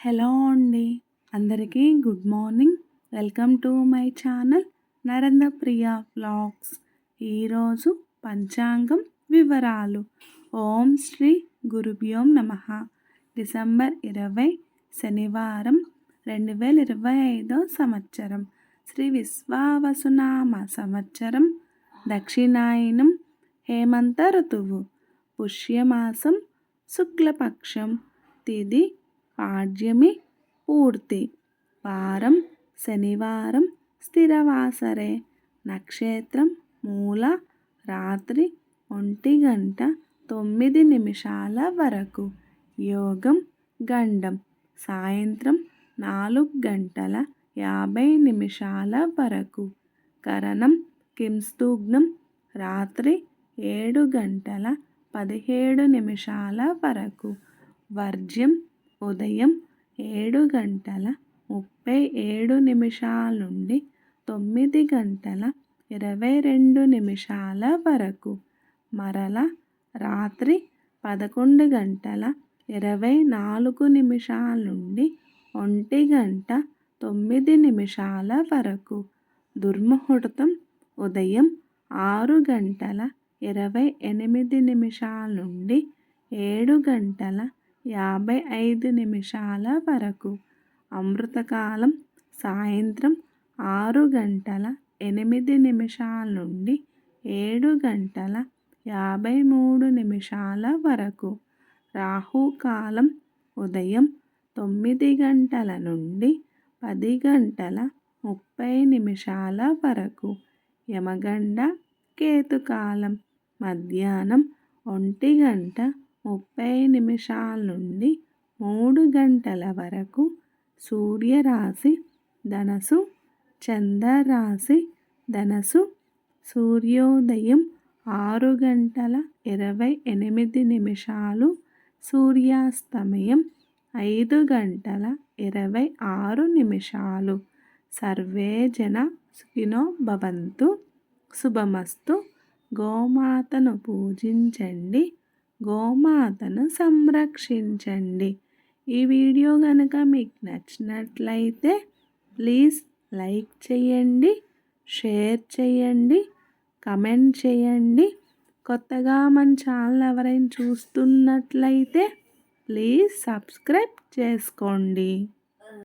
Hello అండి, అందరికీ good morning. Welcome to my channel Narendra Priya vlogs. ఈరోజు పంచాంగం వివరాలు. ఓం శ్రీ గురుభ్యో నమః. డిసెంబర్ 20 శనివారం 2025 సంవత్సరం. శ్రీ విశ్వావసునామ సంవత్సరం. దక్షిణాయనం. హేమంత ఋతువు. పుష్యమాసం. శుక్లపక్షం. తిథి పాడ్యమి. పూర్తి. వారం శనివారం. స్థిరవాసరే. నక్షత్రం మూల. రాత్రి 1:09 వరకు. యోగం గండం. సాయంత్రం 4:50 వరకు. కరణం కింస్తూగ్నం. రాత్రి 7:17 వరకు. వర్జ్యం ఉదయం 7:37 నుండి 9:22 వరకు. మరల రాత్రి 11:24 నుండి 1:09 వరకు. దుర్ముహూర్తం ఉదయం 6:28 నుండి 7:55 వరకు. అమృతకాలం సాయంత్రం 6:08 నుండి 7:53 వరకు. రాహుకాలం ఉదయం 9 నుండి 10:30 వరకు. యమగండ కేతుకాలం మధ్యాహ్నం 1:30 నుండి 3 వరకు. సూర్యరాశి ధనస్సు. చంద్రరాశి ధనస్సు. సూర్యోదయం 6:28. సూర్యాస్తమయం 5:26. సర్వే జన సుఖినో భవంతు. శుభమస్తు. గోమాతను పూజించండి, గోమాతను సంరక్షించండి. ఈ వీడియో కనుక మీకు నచ్చినట్లయితే ప్లీజ్ లైక్ చేయండి, షేర్ చేయండి, కమెంట్ చేయండి. కొత్తగా మన ఛానల్ ఎవరైనా చూస్తున్నట్లయితే ప్లీజ్ సబ్స్క్రైబ్ చేసుకోండి.